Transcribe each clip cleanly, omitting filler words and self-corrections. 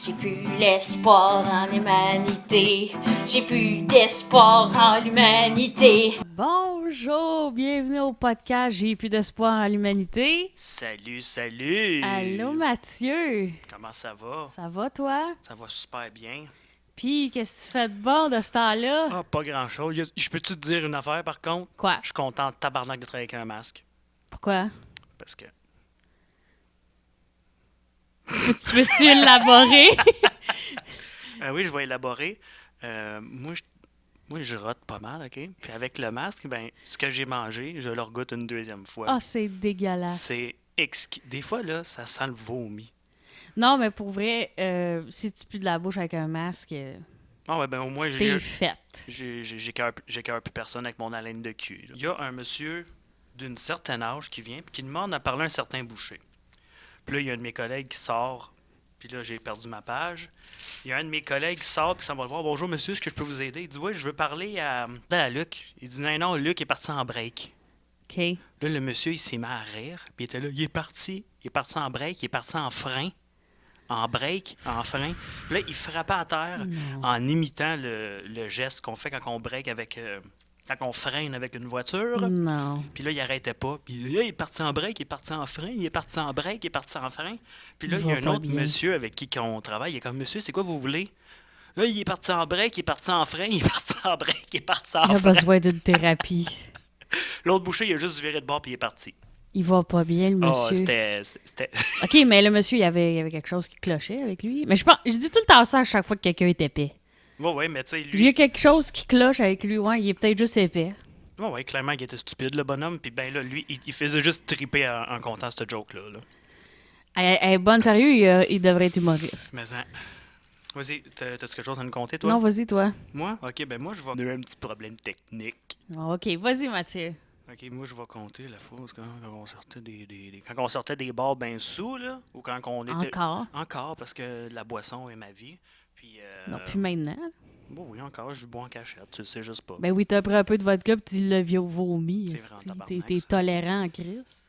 J'ai plus l'espoir en l'humanité. J'ai plus d'espoir en l'humanité. Bonjour, bienvenue au podcast J'ai plus d'espoir en l'humanité. Salut, salut! Allô Mathieu, Comment ça va? ça va toi? Ça va super bien. Puis qu'est-ce que tu fais de bon de ce temps-là? Ah, pas grand-chose. Je peux-tu te dire une affaire, par contre? Quoi? Je suis content de tabarnak de travailler avec un masque. Pourquoi? Parce que... Peux-tu élaborer? oui, je vais élaborer. Moi, je rote pas mal, OK? Puis avec le masque, ben, ce que j'ai mangé, je le regoute une deuxième fois. Ah, c'est dégueulasse. C'est exquis. Des fois, là, ça sent le vomi. Non, mais pour vrai, si tu pues de la bouche avec un masque, Ah ouais, ben au moins, t'es faite. j'écœure plus personne avec mon haleine de cul. Là. Il y a un monsieur d'une certaine âge qui vient puis qui demande à parler à un certain boucher. Puis là, il y a un de mes collègues qui sort, puis là, j'ai perdu ma page. Il y a un de mes collègues qui sort, puis ça va le voir. Bonjour, monsieur, est-ce que je peux vous aider? Il dit, oui, je veux parler à Luc. Il dit, non, Luc est parti en break. OK. Là, le monsieur, il s'est mis à rire, puis il était là, il est parti en break, il est parti en frein. En break, en frein. Puis là, il frappait à terre en imitant le geste qu'on fait quand on break avec... quand on freine avec une voiture. Non. Puis là, il arrêtait pas. Puis là, il est parti en break, il est parti en frein, il est parti en break, il est parti en frein. Puis là, il y a Va un pas autre bien. monsieur avec qui on travaille. Il est comme, monsieur, c'est quoi vous voulez? Là, il est parti en break, il est parti en frein, il est parti en break, il est parti en Il a frein. besoin d'une thérapie. L'autre boucher, il a juste viré de bord puis il est parti. Il va pas bien, le Oh, monsieur. c'était... OK, mais le monsieur, il y avait quelque chose qui clochait avec lui. Mais je dis tout le temps ça à chaque fois que quelqu'un est épais. ouais, mais tu sais, Il y a lui... quelque chose qui cloche avec lui, ouais, il est peut-être juste épais. Ouais, clairement, il était stupide, le bonhomme. Puis ben là, lui, il faisait juste triper en comptant cette joke-là. Là. Elle est bonne, sérieux, il devrait être humoriste. Mais hein, vas-y, t'as-tu quelque chose à nous conter, toi? Non, vas-y, toi. Moi? Ok, ben moi, je vais... On a eu un petit problème technique. Ah, OK, vas-y, Mathieu. Ok, moi, je vais compter la fois quand on sortait quand on sortait des bars ben sous, là, ou quand on était... Encore? Encore, parce que la boisson est ma vie. Puis, Non, plus maintenant. bon, oui, encore, je bois en cachette, tu le sais juste pas. Ben oui, t'as pris un peu de vodka pis tu l'as vomi. C'est vrai, en esti. tabarnak, T'es ça. tolérant en crise.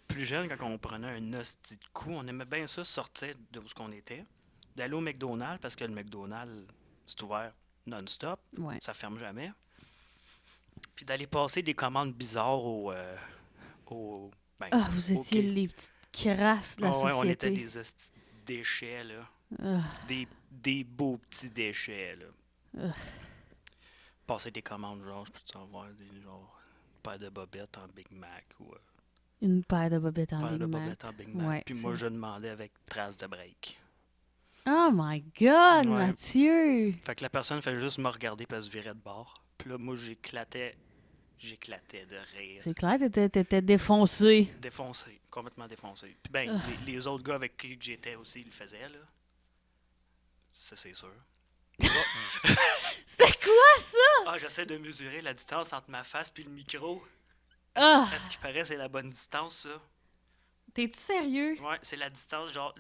Plus jeune, quand on prenait un hostie de coup, on aimait bien ça sortir de où ce qu'on était, d'aller au McDonald's, parce que le McDonald's, c'est ouvert non-stop, Ouais. ça ferme jamais. Puis d'aller passer des commandes bizarres ben, Ah, vous au étiez quai. les petites crasses de la Ah ouais, on était société. des hosties de déchets, là. Ah, Des beaux petits déchets, là. Ah. Passer des commandes, genre, je peux avoir genre, une paire de bobettes en Big Mac ou une paire de bobettes en une paire Big de Mac. bobettes en Big Mac. Ouais, Puis moi, c'est- je demandais avec trace de break. Oh my God, Ouais. Mathieu! Fait que la personne fait juste me regarder puis elle se virait de bord. Puis là, moi, j'éclatais de rire. C'est clair, t'étais défoncé. Défoncé, complètement défoncé. Puis ben, les autres gars avec qui j'étais aussi, ils le faisaient, là. Ça, c'est sûr. C'était quoi ça? Ah, j'essaie de mesurer la distance entre ma face puis le micro. Ah! À ce qui paraît, c'est la bonne distance, ça. T'es-tu sérieux? Ouais, c'est la distance, genre,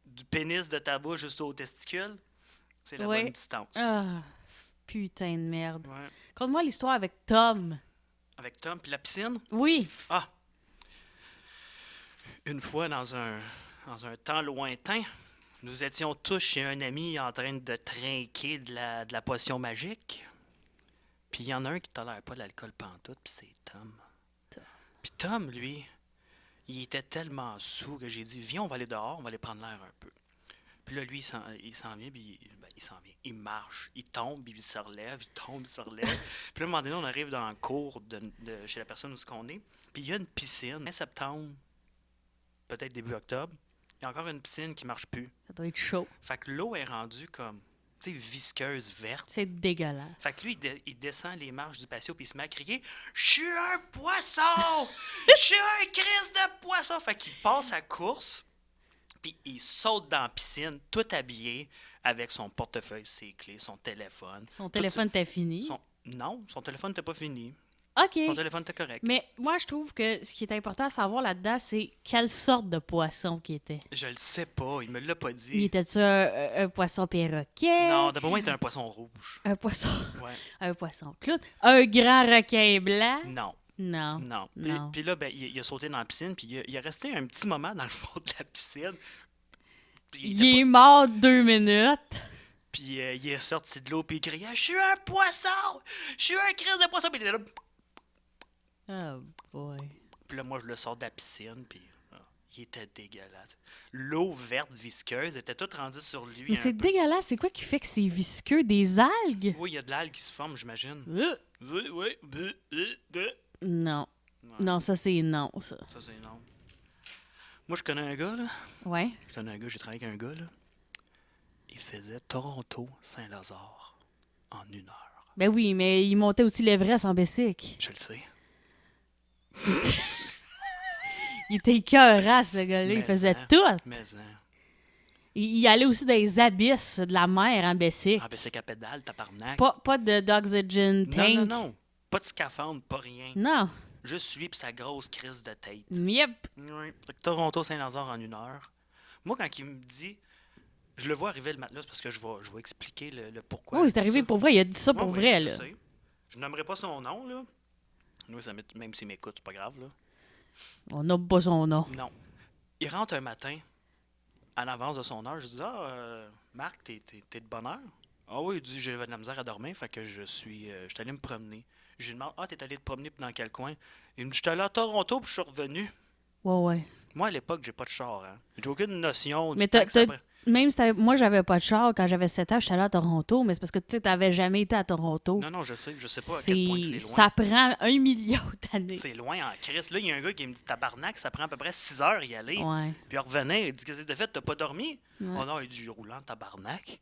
du pénis de ta bouche jusqu'au testicule. C'est la Ouais. bonne distance. Ah! Putain de merde. Ouais. Conte-moi l'histoire avec Tom. Avec Tom puis la piscine. Oui. Ah! Une fois, dans un temps lointain, nous étions tous chez un ami en train de trinquer de la potion magique. Puis il y en a un qui tolère pas l'alcool pantoute, puis c'est Tom. Puis Tom, lui, il était tellement saoul que j'ai dit, viens, on va aller dehors, on va aller prendre l'air un peu. Puis là, lui, il s'en vient, puis il s'en vient. Il marche, il tombe, puis il se relève, il tombe, il se relève. Puis là, à un moment donné, on arrive dans le cours de chez la personne où on est. Puis il y a une piscine. Fin septembre, peut-être début octobre, il y a encore une piscine qui marche plus. Ça doit être chaud. Fait que l'eau est rendue comme, tu sais, visqueuse, verte. C'est dégueulasse. Fait que lui, il descend les marches du patio puis il se met à crier « Je suis un poisson! Je suis un Christ de poisson! » Fait qu'il passe sa course, puis il saute dans la piscine, tout habillé, avec son portefeuille, ses clés, son téléphone. Son téléphone t'a fini. Non, son téléphone n'était pas fini. OK. Son téléphone était correct. Mais moi, je trouve que ce qui est important à savoir là-dedans, c'est quelle sorte de poisson qu'il était. Je le sais pas, il me l'a pas Il dit. était-tu un poisson perroquet? Non, d'abord, moi, il était un poisson rouge. Un poisson... Ouais. un poisson clown? Un grand requin blanc? Non. Non. Non. Non. Puis là, ben, il a sauté dans la piscine, puis il a resté un petit moment dans le fond de la piscine. Puis Il est mort 2 minutes. Puis il est sorti de l'eau, puis il criait « Je suis un poisson! Je suis un crise de poisson! » Puis il était là. Oh boy. Puis là, moi, je le sors de la piscine, puis il était dégueulasse. L'eau verte visqueuse était toute rendue sur lui. Mais un c'est peu. dégueulasse. C'est quoi qui fait que c'est visqueux? Des algues? Oui, il y a de l'algue qui se forme, j'imagine. Euh, Oui. Non. Ouais. Non, ça, c'est non, ça. Ça, c'est non. Moi, je connais un gars, là. Ouais. Je connais un gars, j'ai travaillé avec un gars, là. Il faisait Toronto-Saint-Lazare en 1 heure. Ben oui, mais il montait aussi l'Everest en Bessic. Je le sais. Il était écœurant, ce gars-là. Il Mais faisait hein. tout. Mais Il allait aussi dans les abysses de la mer en Bessic. Ah, ben c'est qu'à pédale, tabarnak. Pas d'oxygen tank. Non. Pas de scaphandre, pas rien. Non. Juste lui pis sa grosse crise de tête. Yep. Oui. Fait que Toronto-Saint-Lazare en 1 heure. Moi, quand il me dit... Je le vois arriver le matin, c'est parce que je vais expliquer le pourquoi. Oui, je c'est dis arrivé ça. pour vrai. Il a dit ça pour Ouais, vrai, je là. sais. Je nommerai pas son nom, là. Nous, même s'il m'écoute, c'est pas grave, là. On n'a pas son nom. Non. Il rentre un matin, en avance de son heure. Je dis Marc, t'es de bonne heure? Ah oui, il dit j'avais de la misère à dormir, fait que je suis allé me promener. Je lui demande t'es allé te promener dans quel coin? Il me dit j'étais allé à Toronto puis je suis revenu. Ouais. Moi, à l'époque, j'ai pas de char, hein. J'ai aucune notion du Mais temps que ça prend. même si moi, j'avais pas de char quand j'avais 7 ans, j'étais allée à Toronto, mais c'est parce que tu t'avais jamais été à Toronto. Non, je sais pas à quel point c'est loin. Ça prend 1 million d'années. C'est loin en crise. Là, il y a un gars qui me dit tabarnak, ça prend à peu près 6 heures y aller. Ouais. Puis il revenait, il dit qu'est-ce que t'as fait? T'as pas dormi? Ouais. Oh non, il dit roulant tabarnak.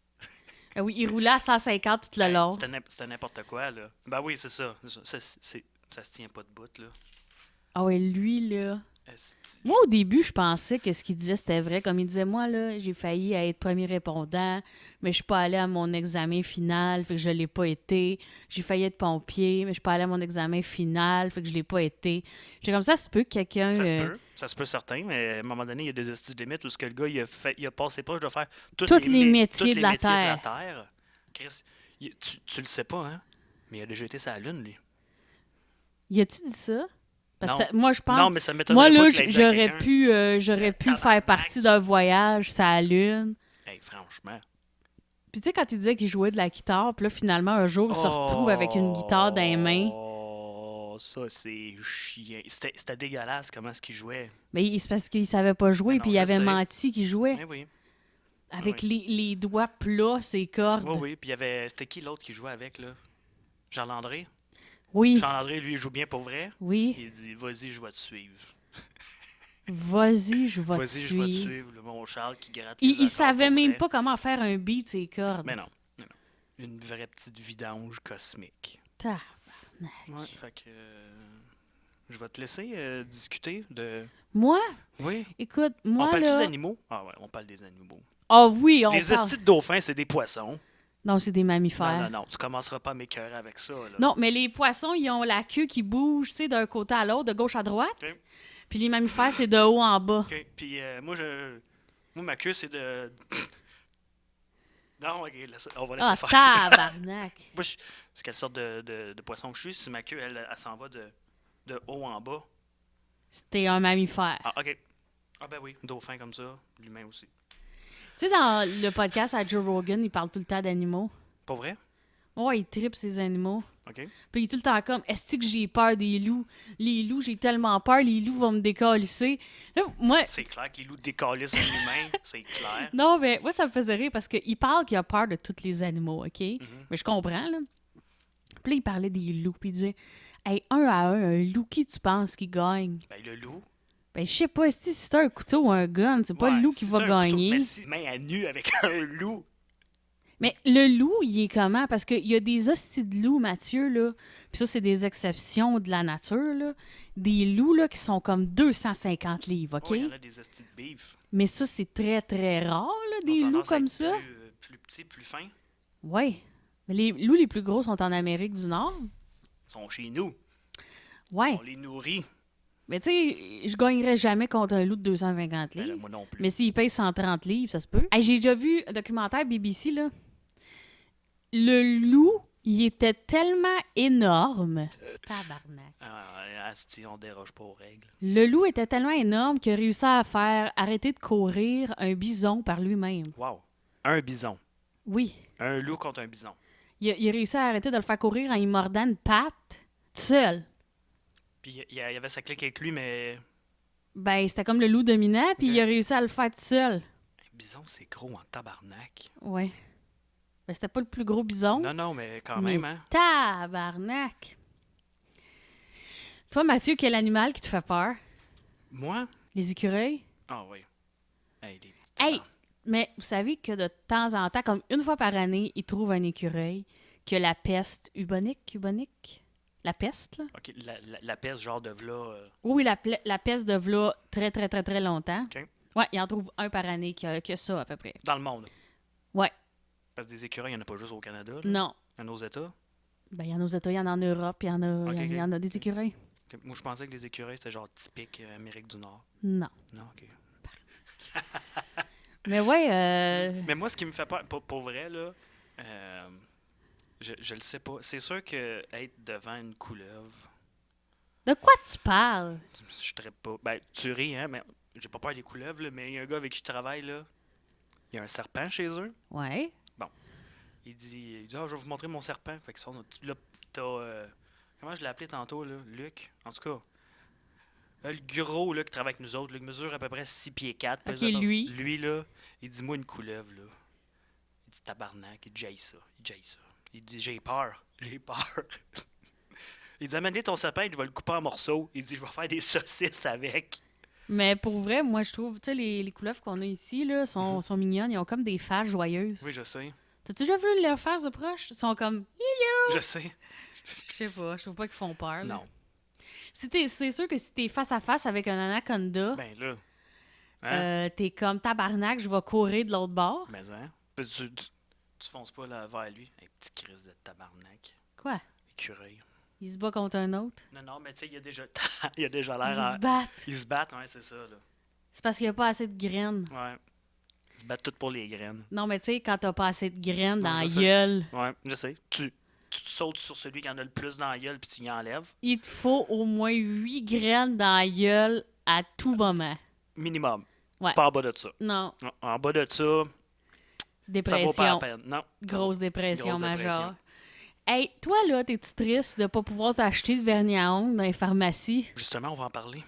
Ah oui, il roulait à 150 tout le long. C'était n'importe quoi, là. Ben oui, c'est ça. Ça se tient pas de bout, là. Ah ouais, lui, là. Esti. Moi, au début, je pensais que ce qu'il disait, c'était vrai. Comme il disait, moi, là, j'ai failli être premier répondant, mais je suis pas allé à mon examen final, fait que je l'ai pas été. J'ai failli être pompier, mais je suis pas allé à mon examen final, fait que je l'ai pas été. J'ai comme ça se peut que quelqu'un... Ça se peut certain, mais à un moment donné, il y a des estis de limites où ce que le gars, il a passé proche de faire tous les métiers tous de la Terre. Chris, tu le sais pas, hein? Mais il a déjà été sur la Lune, lui. Y a-tu dit ça? Parce Non. que moi, je pense... Non, mais ça m'étonnerait Moi, pas là, qu'il ait dit à j'aurais pu tabarnak. faire partie d'un voyage sur la Lune. Hey, franchement. Puis tu sais, quand il disait qu'il jouait de la guitare, puis là, finalement, un jour, il se retrouve avec une guitare dans les mains. Oh, ça, c'est chiant. C'était dégueulasse comment est-ce qu'il jouait. Mais c'est parce qu'il savait pas jouer, Mais non, puis il je avait sais. menti qu'il jouait. Mais oui. Avec oui. les doigts plats, ses cordes. Oui. Puis il y avait... C'était qui l'autre qui jouait avec, là? Jean-Landré? Oui, Jean-André, lui, il joue bien pour vrai. oui. Il dit vas-y, je vais te suivre. Vas-y, je vais te Vas-y, je vais te suivre. suivre. Le mon Charles qui gratte les Il accords savait pour même vrai. pas comment faire un beat, ses cordes. Mais non. Une vraie petite vidange cosmique. Tabarnak. Ouais, fait que... je vais te laisser discuter de... Moi, Oui. écoute, On moi, parle-tu là... d'animaux? Ah ouais, on parle des animaux. Ah oui, on Les parle... estis de dauphins, c'est des poissons. Non, c'est des mammifères. Non. Tu commenceras pas à m'écœurer avec ça, là. Non, mais les poissons, ils ont la queue qui bouge, tu sais, d'un côté à l'autre, de gauche à droite. Ok. Puis les mammifères, c'est de haut en bas. OK. Puis moi, ma queue, c'est de... Non, OK, on va laisser Ah, faire. tabarnak! Moi, c'est quelle sorte de poisson que je suis? Si ma queue, elle s'en va de haut en bas. C'était un mammifère. Ah, OK. Ah ben oui, dauphin comme ça, l'humain aussi. Tu sais, dans le podcast à Joe Rogan, il parle tout le temps d'animaux. Pas vrai? Ouais, il tripe ces animaux. OK. Puis il est tout le temps comme, est-ce que j'ai peur des loups? Les loups, j'ai tellement peur, les loups vont me décalisser. Là, moi... C'est clair que les loups décalissent un humain, c'est clair. Non, mais moi, ça me faisait rire parce qu'il parle qu'il a peur de tous les animaux, OK? Mais je comprends, là. Puis là, il parlait des loups, puis il disait, hey, un loup, qui tu penses qui gagne? Ben le loup. Ben, je sais pas, si c'est un couteau ou un gun, c'est pas Ouais, le loup qui si va t'as un couteau, gagner. mais si main à nu avec un loup. Mais le loup, il est comment? Parce qu'il y a des hosties de loups, Mathieu, là. Puis ça, c'est des exceptions de la nature, là. Des loups, là, qui sont comme 250 livres, OK? Ouais, il y en a des estis de beef. Mais ça, c'est très, très rare, là, des Ils ont loups tendance à comme être ça. Plus petits, plus fins. Ouais. Mais les loups les plus gros sont en Amérique du Nord. Ils sont chez nous. Ouais. On les nourrit. Mais tu sais, je gagnerais jamais contre un loup de 250 Ben là, livres. moi non plus. Mais s'il paye 130 livres, ça se peut. Hey, j'ai déjà vu un documentaire BBC, là. Le loup Il était tellement énorme. Tabarnak. Asti, on déroge pas aux règles. Le loup était tellement énorme qu'il a réussi à faire arrêter de courir un bison par lui-même. Wow. Un bison. Oui. Un loup contre un bison. Il a réussi à arrêter de le faire courir en y mordant une patte, tout seul. Puis il y avait sa clique avec lui, mais Ben, c'était comme le loup dominant, puis Ok. il a réussi à le faire tout seul. un bison, c'est gros en tabarnak. Ouais. Ben, c'était pas le plus gros bison. Non, mais quand mais même, hein. tabarnak! Toi, Mathieu, quel animal qui te fait peur? Moi? Les écureuils? Ah oui. Hey, des petits Hey! tabarnak. Mais vous savez que de temps en temps, comme une fois par année, ils trouvent un écureuil qui a la peste bubonique? La peste, là? OK, la peste, genre de v'là... Oui, la peste de v'là très, très, très, très longtemps. OK. Ouais, ils en trouvent un par année qui a ça, à peu près. Dans le monde. Ouais. Parce que des écureuils, il n'y en a pas juste au Canada. Là. Non. Il y en a aux États. Ben, il y en a aux États, il y en a en Europe, il y en a, Ok, il y en a des écureuils. OK. Moi, je pensais que les écureuils, c'était genre typique Amérique du Nord. Non. Non, OK. Mais ouais, Mais moi, ce qui me fait peur, pour vrai, là, je le sais pas. C'est sûr que être devant une couleuvre, de quoi tu parles? je traite pas. Ben, tu ris, hein, mais j'ai pas peur des couleuvres, là, mais il y a un gars avec qui je travaille, là. Il y a un serpent chez eux. Ouais. Il dit ah, je vais vous montrer mon serpent. Fait que là, t'as. Comment je l'ai appelé tantôt, là? Luc. En tout cas. Le gros là, qui travaille avec nous autres, là, qui mesure à peu près 6 pieds 4. Ok, lui. Lui, là, il dit moi une couleuvre, là. Il dit tabarnak, il dit j'haïs ça. Il dit j'ai peur. J'ai peur. Il dit amène ton serpent, je vais le couper en morceaux. Il dit je vais faire des saucisses avec. Mais pour vrai, moi, je trouve, tu sais, les couleuvres qu'on a ici, là, sont mignonnes. Ils ont comme des faces joyeuses. Oui, je sais. T'as-tu déjà vu leurs faces de proche? Ils sont comme... Je sais. Je sais pas, je trouve pas qu'ils font peur. Là. Non. C'est sûr que si t'es face à face avec un anaconda, Ben là. Hein? t'es comme tabarnak, je vais courir de l'autre bord. Mais hein? Tu fonces pas là vers lui. Hey, petit crise de tabarnak. Quoi? Écureuil. Il se bat contre un autre? Non, mais tu sais, il y a déjà, il y a déjà l'air Ils se battent. Ils se battent, ouais, c'est ça, là. C'est parce qu'il y a pas assez de graines. Ouais. Ils se battent toutes pour les graines. Non, mais tu sais, quand t'as pas assez de graines Non, dans la je sais. gueule, Ouais, je sais. Tu te sautes sur celui qui en a le plus dans la gueule puis tu y enlèves. il te faut au moins 8 graines dans la gueule à tout moment. Minimum. Ouais. Pas en bas de ça. Non, Non, en bas de ça, ça vaut pas la dépression. peine. Non. Grosse dépression Grosse majeure. dépression. Hey, toi, là, t'es-tu triste de pas pouvoir t'acheter de vernis à ongles dans les pharmacies? Justement, on va en parler.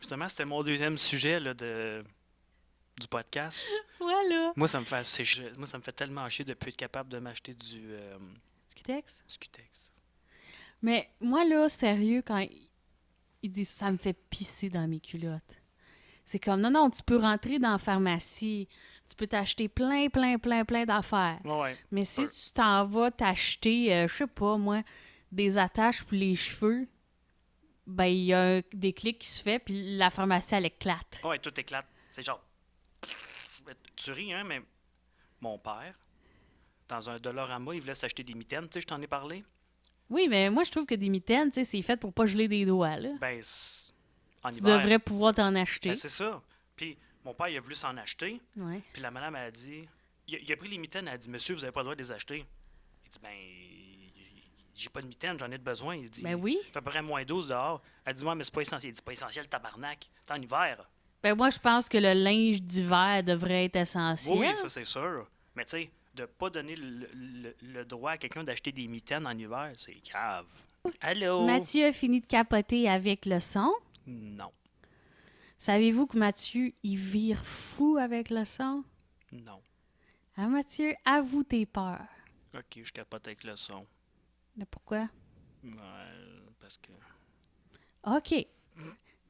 Justement, c'était mon deuxième sujet là, du podcast. Voilà. Moi, ça me fait tellement chier de ne plus être capable de m'acheter du Scutex? Scutex. Mais moi, là, sérieux, quand ils disent ça me fait pisser dans mes culottes. C'est comme, non, tu peux rentrer dans la pharmacie, tu peux t'acheter plein d'affaires. Ouais. Mais si Peu. tu t'en vas t'acheter, je sais pas, moi, des attaches pour les cheveux, ben, il y a des clics qui se fait, puis la pharmacie, elle éclate. Ouais, tout éclate. C'est genre. Tu ris, hein, mais mon père, dans un Dollarama, il voulait s'acheter des mitaines. Tu sais, je t'en ai parlé. Oui, mais moi, je trouve que des mitaines, tu sais, c'est fait pour pas geler des doigts, là. Ben, en Tu hiver. devrais pouvoir t'en acheter. Ben, c'est ça. Puis mon père, il a voulu s'en acheter. Ouais. Puis la madame a dit. Il a pris les mitaines, elle a dit monsieur, vous n'avez pas le droit de les acheter. Il dit ben. J'ai pas de mitaines, j'en ai de besoin. Il dit. Ben oui. Il fait à peu près moins 12 dehors. Elle dit ouais, mais c'est pas essentiel. Il dit pas essentiel, tabarnak. C'est en hiver. Ben moi, je pense que le linge d'hiver devrait être essentiel. Oui, ça c'est sûr. Mais tu sais, de pas donner le droit à quelqu'un d'acheter des mitaines en hiver, c'est grave. Allô? Mathieu a fini de capoter avec le son. Non. Savez-vous que Mathieu, il vire fou avec le son? Non. Ah, Mathieu, avoue tes peurs. Ok, je capote avec le son. Mais pourquoi? Ouais, parce que. OK.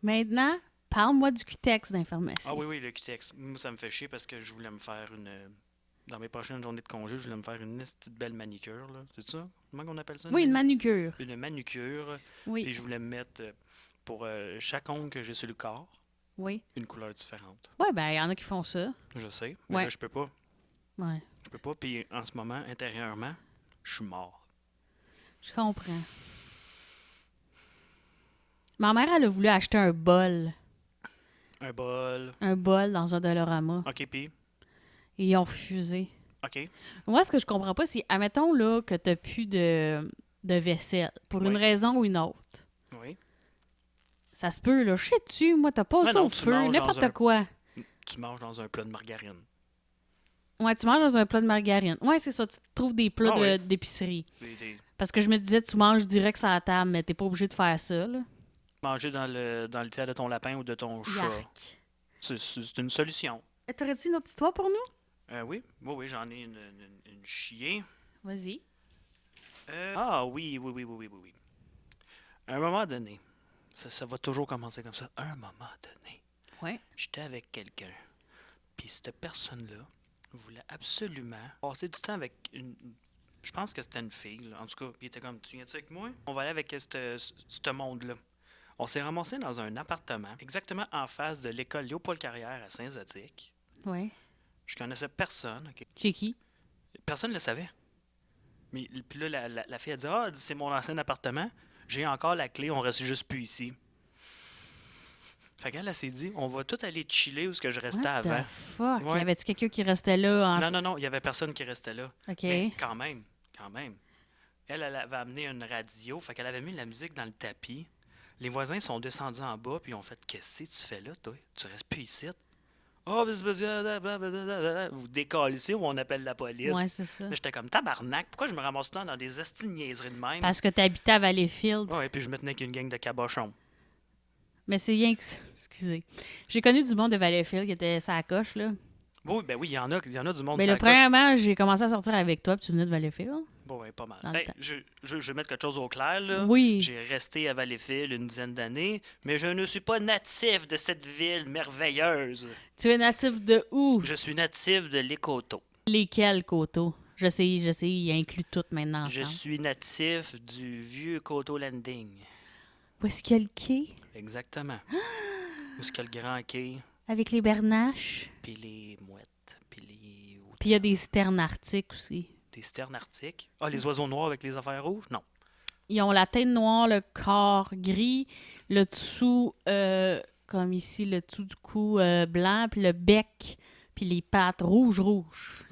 Maintenant, parle-moi du Cutex d'information. Ah oui, le Cutex. Moi, ça me fait chier parce que je voulais me faire une. Dans mes prochaines journées de congé, je voulais me faire une petite belle manicure, là. C'est ça? Comment on appelle ça? Oui, une manucure. Une manucure. Oui, Puis je voulais me mettre, pour chaque ongle que j'ai sur le corps, oui. une couleur différente. Ouais, ben, il y en a qui font ça. Je sais, mais Ouais. là, je peux pas. Ouais, Je peux pas. Puis en ce moment, intérieurement, je suis mort. je comprends. Ma mère, elle a voulu acheter un bol. Un bol. Un bol dans un Dollarama. OK, puis. Et ils ont refusé. OK. Moi, ce que je comprends pas, c'est, admettons, là, que t'as plus de vaisselle, pour une Oui. raison ou une autre. Oui. Ça se peut, là. Je sais-tu, moi, t'as pas Mais ça non, au tu feu, manges dans n'importe un- quoi. Tu manges dans un plat de margarine. Ouais, tu manges dans un plat de margarine. Ouais, c'est ça, tu trouves des plats Ah oui. d'épicerie. Des- Parce que je me disais, tu manges direct sur la table, mais t'es pas obligé de faire ça, là. Manger dans le tiers de ton lapin ou de ton chat. Yark. C'est une solution. T'aurais-tu une autre histoire pour nous? Oui, oui, j'en ai une chier. Vas-y. Oui, oui, oui, oui, oui, oui, oui. À un moment donné, ça va toujours commencer comme ça. À un moment donné, Ouais. j'étais avec quelqu'un. Puis cette personne-là voulait absolument passer du temps avec une. Je pense que c'était une fille, là. En tout cas, il était comme, tu viens-tu avec moi? On va aller avec ce monde-là. On s'est ramassé dans un appartement, exactement en face de l'école Léopold-Carrière à Saint-Zotique. Ouais. Je connaissais personne, OK? Chez qui? Personne ne le savait. Mais puis là, la fille a dit, ah, c'est mon ancien appartement. J'ai encore la clé, on reste juste plus ici. Fait qu'elle, elle s'est dit, on va tout aller chiller où ce que je restais What avant. the fuck? Ouais. Y avait-tu quelqu'un qui restait là en... Non, non, non, il y avait personne qui restait là. OK. Mais quand même, quand même. Elle avait amené une radio, fait qu'elle avait mis la musique dans le tapis. Les voisins sont descendus en bas, puis ils ont fait, qu'est-ce que tu fais là, toi? Tu restes plus ici? Oh, vous décalissez ou on appelle la police? Ouais, c'est ça. Là, j'étais comme tabarnak, pourquoi je me ramasse tout le temps dans des esti de niaiseries de même? Parce que t'habitais à Valleyfield. Ouais, puis je me tenais avec une gang de cabochons. Mais c'est rien que... Excusez. J'ai connu du monde de Valleyfield qui était sa coche, là. Oui, ben oui, il y en a du monde Mais sur le la coche. premièrement, j'ai commencé à sortir avec toi, puis tu venais de Valleyfield. Bon, ouais, pas mal. Dans le Ben, temps. je vais mettre quelque chose au clair, là. Oui. J'ai resté à Valleyfield une dizaine d'années, mais je ne suis pas natif de cette ville merveilleuse. Tu es natif de où? Je suis natif de l'Écoto. Lesquels, Coteau? Je sais, il inclut tout maintenant Je ensemble. suis natif du vieux Coteau Landing. Où est-ce qu'il y a le quai? Exactement. Où est-ce qu'il y a le grand quai, Avec les bernaches. puis les mouettes, puis les... Puis il y a des sternes arctiques aussi. Des sternes arctiques. Ah, les oiseaux noirs avec les affaires rouges? Non. Ils ont la tête noire, le corps gris, le dessous, comme ici, le dessous du cou blanc, puis le bec, puis les pattes rouges.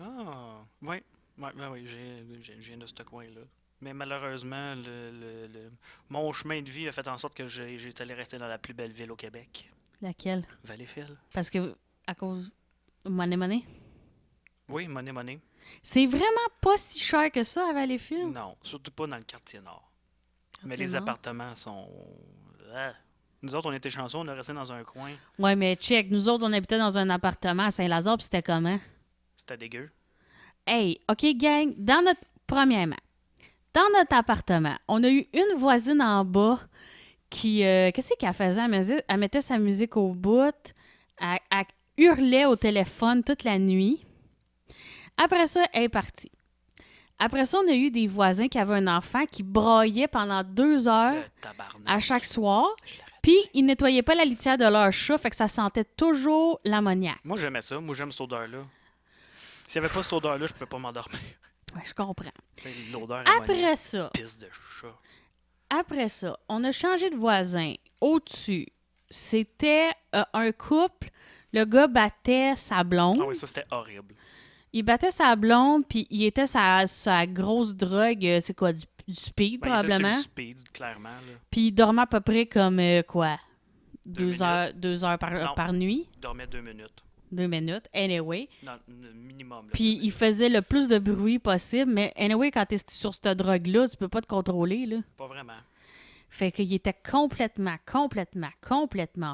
Ah, oui. Oui, j'ai viens de ce coin-là. Mais malheureusement, mon chemin de vie a fait en sorte que j'étais allé rester dans la plus belle ville au Québec, Laquelle? Valleyfield. Parce que, à cause... Money. Oui, monnaie. C'est vraiment pas si cher que ça à Valleyfield. Non, surtout pas dans le quartier nord. Mais Quartier les nord. appartements sont... Ah. Nous autres, on était chanceux, on est resté dans un coin. Ouais, mais check, nous autres, on habitait dans un appartement à Saint-Lazare, puis c'était comment? C'était dégueu. Hey, OK, gang, premièrement, dans notre appartement, on a eu une voisine en bas qui, qu'est-ce qu'elle faisait? Elle mettait sa musique au bout, elle hurlait au téléphone toute la nuit. Après ça, elle est partie. Après ça, on a eu des voisins qui avaient un enfant qui braillait pendant 2 heures Le tabarnak. à chaque soir, Je l'arrête. puis ils nettoyaient pas la litière de leur chat, fait que ça sentait toujours l'ammoniaque. Moi, j'aimais ça. Moi, j'aime cette odeur-là. S'il n'y avait pas cette odeur-là, je pouvais pas m'endormir. Ouais, je comprends. Tu sais, l'odeur Après ammoniaque, ça, pisse de chat. on a changé de voisin. Au-dessus, c'était un couple. Le gars battait sa blonde. Ah oui, ça, c'était horrible. Il battait sa blonde, puis il était sa grosse drogue, c'est quoi, du speed, Ben, il était sur probablement. le speed, clairement. Là. Puis il dormait à peu près comme, quoi, 2 minutes. heures, 2 heures Non. par nuit. Il dormait 2 minutes. 2 minutes, anyway. Dans le minimum. Là, Puis 2 il minutes. faisait le plus de bruit possible, mais anyway, quand t'es sur cette drogue-là, tu peux pas te contrôler, là. Pas vraiment. Fait qu'il était complètement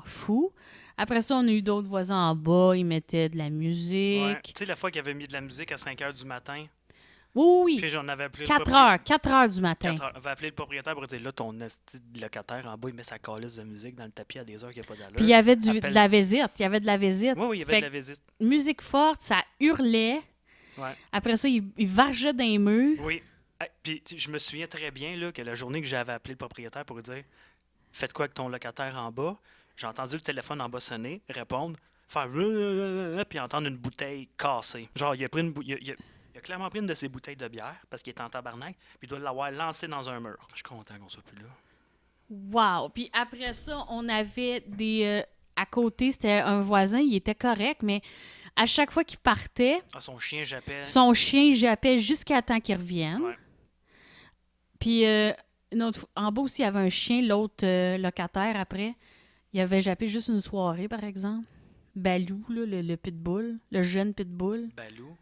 fou. Après ça, on a eu d'autres voisins en bas, ils mettaient de la musique. Ouais. Tu sais, la fois qu'il avait mis de la musique à 5 h du matin, Oui. puis j'en avais appelé 4 heures du matin. 4 heures. On va appeler le propriétaire pour dire là, ton esti de locataire en bas, il met sa calice de musique dans le tapis à des heures qu'il n'y a pas d'allure. Puis il y avait de Appelle- la visite. Il y avait de la visite. Oui, il y avait Fait de la visite. que musique forte, ça hurlait. Ouais. Après ça, il vargeait dans les murs. Oui. Puis je me souviens très bien là, que la journée que j'avais appelé le propriétaire pour lui dire faites quoi avec ton locataire en bas, j'ai entendu le téléphone en bas sonner, répondre, faire puis entendre une bouteille cassée. Genre, il a pris il a clairement pris une de ses bouteilles de bière parce qu'il était en tabarnak, puis il doit l'avoir lancée dans un mur. Je suis content qu'on soit plus là. Wow! Puis après ça, on avait des... à côté, c'était un voisin, il était correct, mais à chaque fois qu'il partait, Ah, son chien jappait. son chien jappait jusqu'à temps qu'il revienne. Ouais. Puis, en bas aussi, il y avait un chien, l'autre locataire après. Il avait jappé juste une soirée, par exemple. Balou, là, le pitbull, le jeune pitbull. Balou.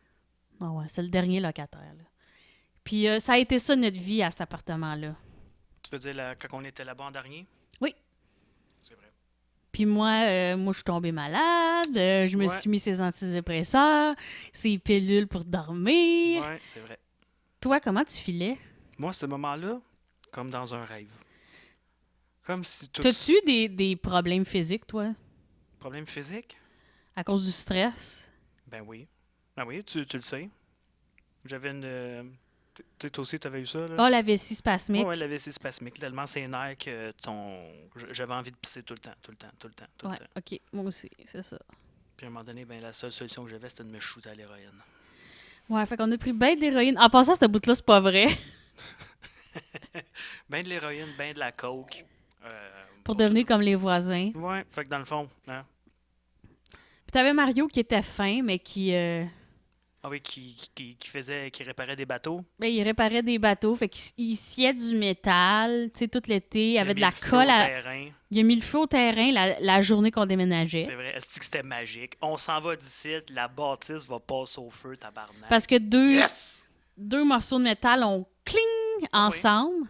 Ah ouais, c'est le dernier locataire. Là. Puis, ça a été ça notre vie à cet appartement-là. Tu veux dire quand on était là-bas en dernier? Oui. C'est vrai. Puis moi, je suis tombée malade. Je me Ouais. suis mis ses antidépresseurs, ses pilules pour dormir. Ouais, c'est vrai. Toi, comment tu filais? Moi, ce moment-là, comme dans un rêve. Comme si tout... T'as-tu des problèmes physiques, toi, Problème physique? à cause du stress? Ben oui. Ben oui, tu le sais. J'avais une... tu sais, toi aussi, tu avais eu ça, là? Ah, la vessie spasmique. Ouais, la vessie spasmique. Tellement c'est nerfs que j'avais envie de pisser tout le temps. Ouais, OK. Moi aussi, c'est ça. Puis à un moment donné, ben, la seule solution que j'avais, c'était de me shooter à l'héroïne. Ouais, fait qu'on a pris ben de l'héroïne. En passant, cette bout-là, c'est pas vrai. Ben de l'héroïne, ben de la coke. Pour devenir comme les voisins. Ouais, fait que dans le fond, hein? Puis t'avais Mario qui était fin, mais qui... Ah oui, qui réparait des bateaux. ben, il réparait des bateaux. Fait qu'il sciait du métal, tu sais, tout l'été. Il avait de mis la le feu colle au à... terrain. Il a mis le feu au terrain la journée qu'on déménageait. C'est vrai, est-ce que c'était magique? On s'en va d'ici, la bâtisse va passer au feu, tabarnak. Parce que Yes! deux morceaux de métal ont cling ensemble.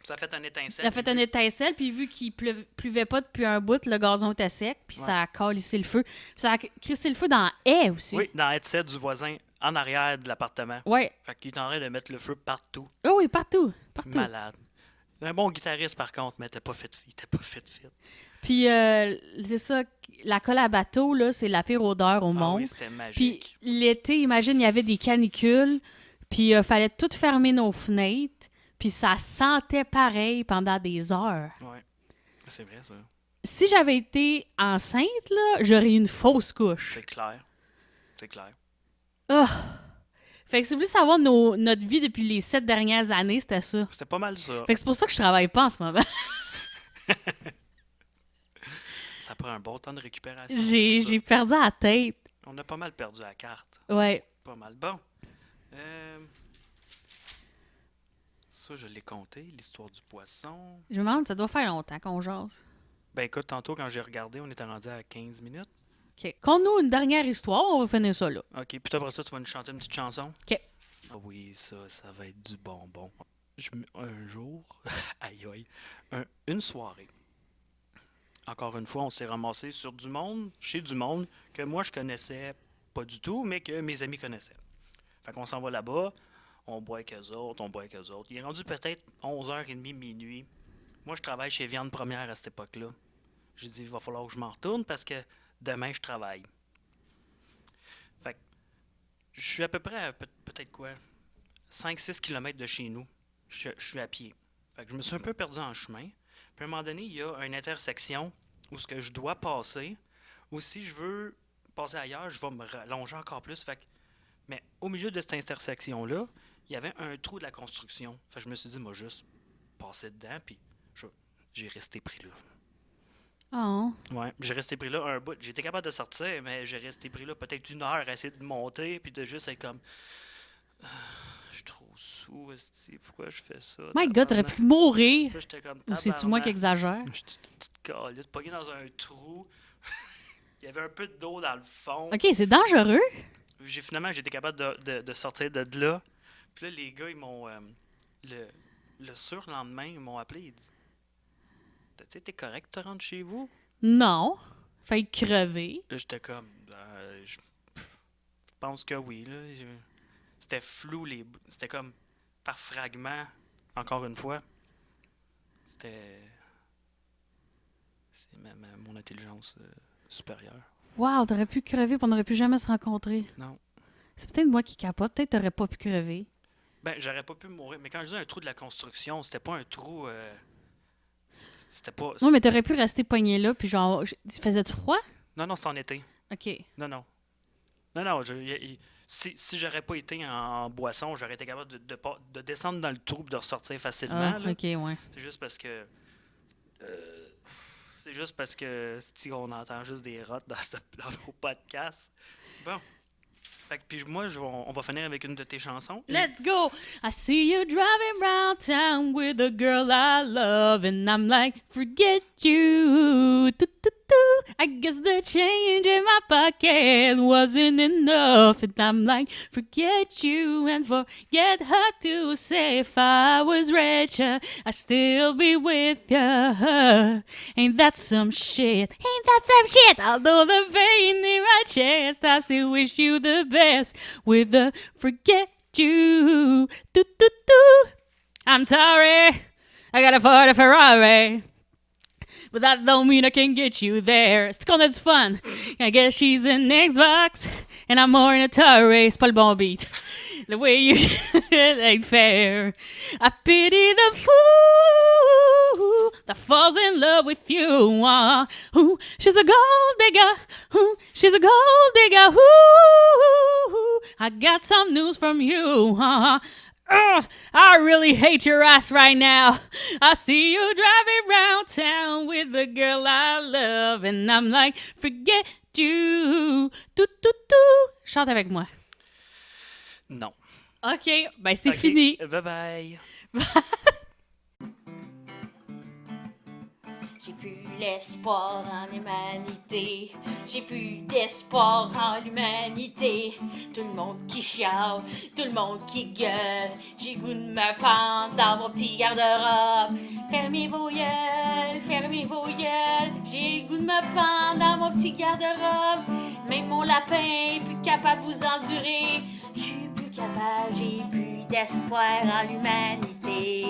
Ça a fait un étincelle. Ça a fait une étincelle, puis vu qu'il pleuvait pas depuis un bout, le gazon était sec, puis ça a calissé le feu. Puis ça a crissé le feu dans la haie aussi. Oui, dans la headset du voisin, en arrière de l'appartement. Ouais. Fait qu'il est en train de mettre le feu partout. Oh oui, partout. Partout. Malade. Un bon guitariste, par contre, mais il était pas fit. Puis, c'est ça, la colle à bateau, là, c'est la pire odeur au Ah monde. oui, c'était Puis magique. l'été, imagine, il y avait des canicules, puis il fallait tout fermer nos fenêtres, puis ça sentait pareil pendant des heures. Ouais, c'est vrai, ça. Si j'avais été enceinte, là, j'aurais eu une fausse couche. C'est clair. C'est clair. Ah! Fait que si vous voulez savoir notre vie depuis les 7 dernières années, c'était ça. C'était pas mal ça. Fait que c'est pour ça que je travaille pas en ce moment. Ça prend un bon temps de récupération. J'ai perdu la tête. On a pas mal perdu la carte. Ouais. Pas mal. Bon. Ça, je l'ai compté, l'histoire du poisson. Je me demande, ça doit faire longtemps qu'on jase. Ben écoute, tantôt, quand j'ai regardé, on était rendu à 15 minutes. OK. Conte-nous une dernière histoire, on va finir ça là. OK, puis après ça, tu vas nous chanter une petite chanson. OK. Ah oui, ça va être du bonbon. Un jour, aïe aïe, une soirée. Encore une fois, on s'est ramassé sur du monde, chez du monde, que moi je connaissais pas du tout, mais que mes amis connaissaient. Fait qu'on s'en va là-bas, on boit avec eux autres. Il est rendu peut-être 11h30, minuit. Moi, je travaille chez Viande Première à cette époque-là. J'ai dit, il va falloir que je m'en retourne parce que demain, je travaille. Fait que je suis à peu près à peut-être quoi, 5-6 km de chez nous. Je suis à pied. Fait que je me suis un peu perdu en chemin. Puis à un moment donné, il y a une intersection où ce que je dois passer, ou si je veux passer ailleurs, je vais me rallonger encore plus. Fait que, mais au milieu de cette intersection-là, il y avait un trou de la construction. Fait que je me suis dit, moi, juste passer dedans, puis j'ai resté pris là. Oh. Ouais, j'ai resté pris là un bout. J'étais capable de sortir, mais j'ai resté pris là peut-être 1 heure à essayer de monter, puis de juste être comme... je suis trop sous, esti, pourquoi je fais ça? My God, t'aurais pu mourir. Là, j'étais comme, Ou c'est-tu moi qui exagère? J'étais toute calisse, pogné dans un trou. Il y avait un peu d'eau dans le fond. OK, c'est dangereux. Finalement, j'ai été capable de sortir de là. Puis là, les gars, ils m'ont... le surlendemain, ils m'ont appelé, ils disent... Tu sais, t'es correct de te rendre chez vous? Non. Failli crever. Là, j'étais comme... je pense que oui, là. C'était flou, c'était comme par fragments, encore une fois. C'était... C'est mon intelligence supérieure. Wow, t'aurais pu crever et on n'aurait pu jamais se rencontrer. Non. C'est peut-être moi qui capote. Peut-être t'aurais pas pu crever. Ben, j'aurais pas pu mourir. Mais quand je dis un trou de la construction, c'était pas un trou... c'était pas... Non, mais t'aurais pu rester pogné là, puis genre... Faisait-tu froid? Non, c'était en été. OK. Non. Si j'aurais pas été en boisson, j'aurais été capable de descendre dans le trou et de ressortir facilement. Ah, là. OK, ouais. C'est juste parce que... C'est juste parce que si on entend juste des rottes dans nos podcasts. Bon. Fait que puis moi, on va finir avec une de tes chansons. Let's go! I see you driving round town with a girl I love, and I'm like, forget you. I guess the change in my pocket wasn't enough, and I'm like, forget you and forget her to say if I was richer, I'd still be with ya. Ain't that some shit? Ain't that some shit? Although the pain in my chest, I still wish you the best with the forget you. I'm sorry, I got a Ford Ferrari, but that don't mean I can get you there. C'est qu'on a du fun. I guess she's an Xbox, and I'm more in a Atari. C'est pas le bon beat. The way you it ain't fair. I pity the fool that falls in love with you. Ooh, she's a gold digger. Ooh, she's a gold digger. Ooh, I got some news from you. I really hate your ass right now. I see you driving around town with the girl I love, and I'm like, forget you. Chante avec moi. Non. OK, ben c'est Ok, fini. Bye-bye. J'ai plus l'espoir en l'humanité. J'ai plus d'espoir en l'humanité. Tout le monde qui chiale, tout le monde qui gueule. J'ai goût de me pendre dans mon petit garde-robe. Fermez vos gueules, fermez vos gueules. J'ai goût de me pendre dans mon petit garde-robe. Même mon lapin est plus capable de vous endurer. Je suis plus capable, j'ai plus d'espoir en l'humanité.